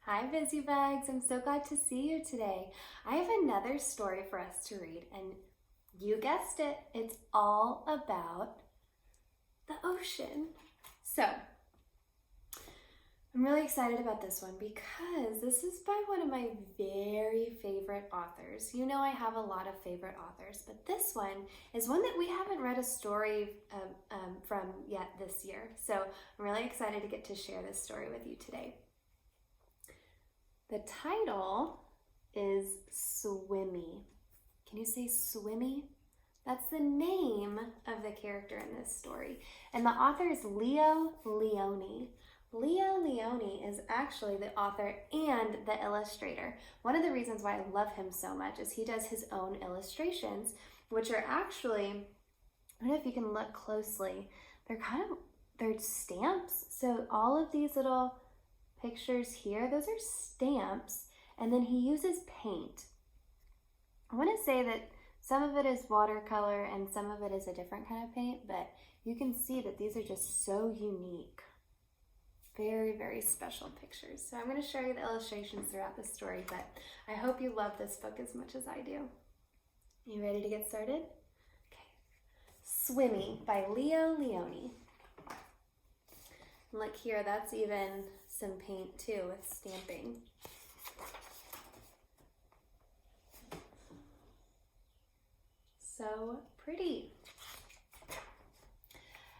Hi, Busy Bugs. I'm so glad to see you today. I have another story for us to read, and you guessed it, it's all about the ocean. So, I'm really excited about this one because this is by one of my very favorite authors. You know I have a lot of favorite authors, but this one is one that we haven't read a story from yet this year. So, I'm really excited to get to share this story with you today. The title is Swimmy. Can you say Swimmy? That's the name of the character in this story. And the author is Leo Lionni. Leo Lionni is actually the author and the illustrator. One of the reasons why I love him so much is he does his own illustrations, which are actually, I don't know if you can look closely, they're stamps. So all of these little pictures here, those are stamps, and then he uses paint. I want to say that some of it is watercolor and some of it is a different kind of paint, but you can see that these are just so unique. Very, very special pictures. So I'm going to show you the illustrations throughout the story, but I hope you love this book as much as I do. You ready to get started? Okay. Swimmy by Leo Lionni. And look here, that's even some paint too with stamping. So pretty.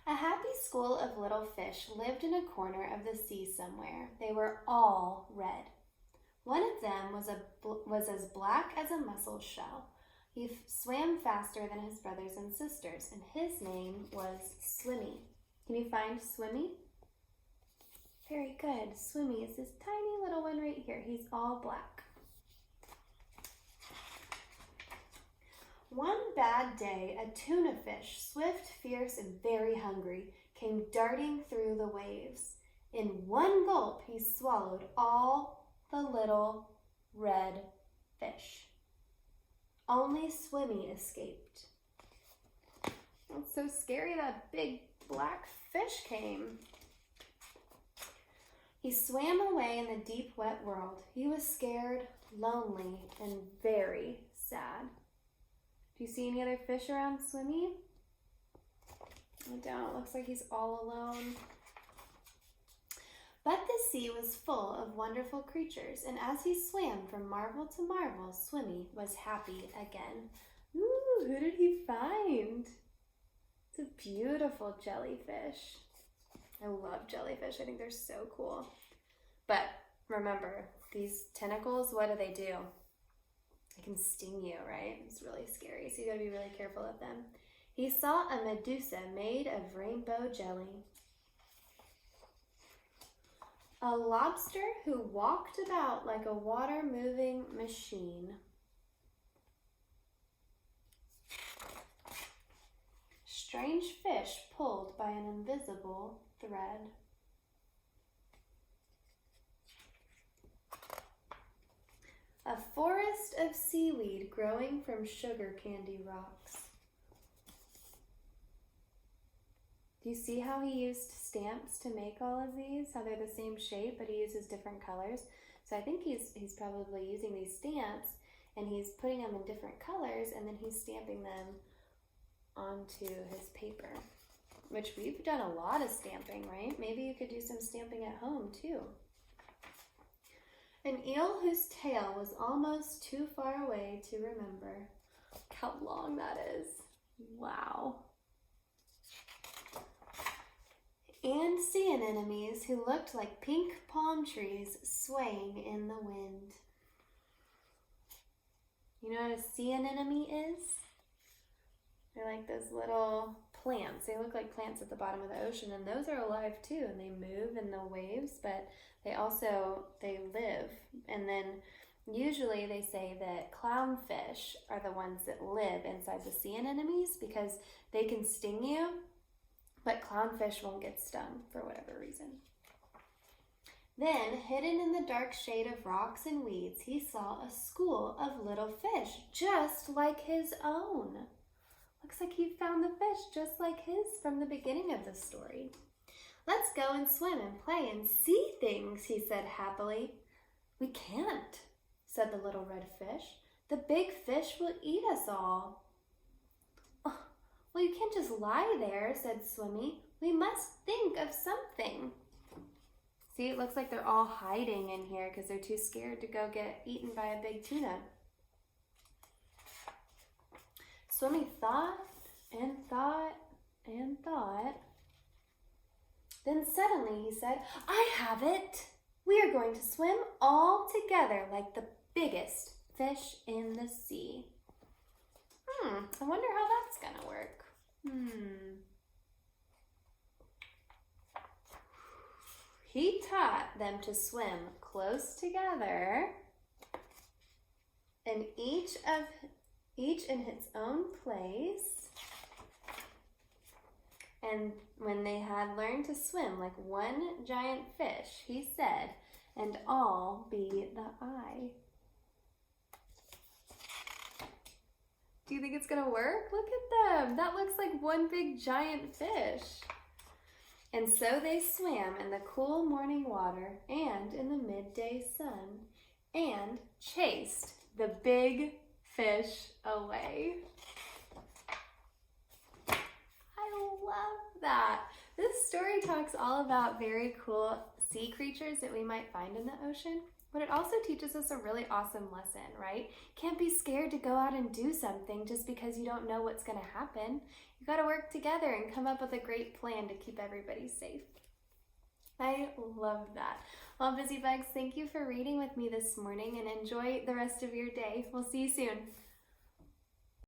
A happy school of little fish lived in a corner of the sea somewhere. They were all red. One of them was as black as a mussel shell. He swam faster than his brothers and sisters, and his name was Swimmy. Can you find Swimmy? Very good. Swimmy is this tiny little one right here. He's all black. One bad day, a tuna fish, swift, fierce, and very hungry, came darting through the waves. In one gulp, he swallowed all the little red fish. Only Swimmy escaped. That's so scary, that big black fish came. He swam away in the deep, wet world. He was scared, lonely, and very sad. Do you see any other fish around Swimmy? I don't. It looks like he's all alone. But the sea was full of wonderful creatures, and as he swam from marvel to marvel, Swimmy was happy again. Ooh, who did he find? It's a beautiful jellyfish. I love jellyfish. I think they're so cool. But remember, these tentacles, what do? They can sting you, right? It's really scary, so you gotta be really careful of them. He saw a Medusa made of rainbow jelly. A lobster who walked about like a water-moving machine. Strange fish pulled by an invisible thread. A forest of seaweed growing from sugar candy rocks. Do you see how he used stamps to make all of these? How they're the same shape, but he uses different colors. So I think he's probably using these stamps and he's putting them in different colors and then he's stamping them onto his paper, which we've done a lot of stamping, right? Maybe you could do some stamping at home too. An eel whose tail was almost too far away to remember. Look how long that is. Wow. And sea anemones who looked like pink palm trees swaying in the wind. You know what a sea anemone is? They're like those little plants. They look like plants at the bottom of the ocean, and those are alive too, and they move in the waves, but they live. And then usually they say that clownfish are the ones that live inside the sea anemones because they can sting you, but clownfish won't get stung for whatever reason. Then, hidden in the dark shade of rocks and weeds, he saw a school of little fish, just like his own. Looks like he found the fish just like his from the beginning of the story. Let's go and swim and play and see things, he said happily. "We can't," said the little red fish. "The big fish will eat us all." "Oh, well, you can't just lie there," said Swimmy. "We must think of something." See, it looks like they're all hiding in here because they're too scared to go get eaten by a big tuna. Swimmy thought and thought and thought. Then suddenly he said, "I have it! We are going to swim all together like the biggest fish in the sea." I wonder how that's gonna work. He taught them to swim close together, and each in its own place. And when they had learned to swim like one giant fish, he said, "And all be the eye." Do you think it's gonna work? Look at them. That looks like one big giant fish. And so they swam in the cool morning water and in the midday sun and chased the big fish away. I love that. This story talks all about very cool sea creatures that we might find in the ocean, but it also teaches us a really awesome lesson, right? Can't be scared to go out and do something just because you don't know what's going to happen. You got to work together and come up with a great plan to keep everybody safe. I love that. Well, Busy Bugs, thank you for reading with me this morning, and enjoy the rest of your day. We'll see you soon.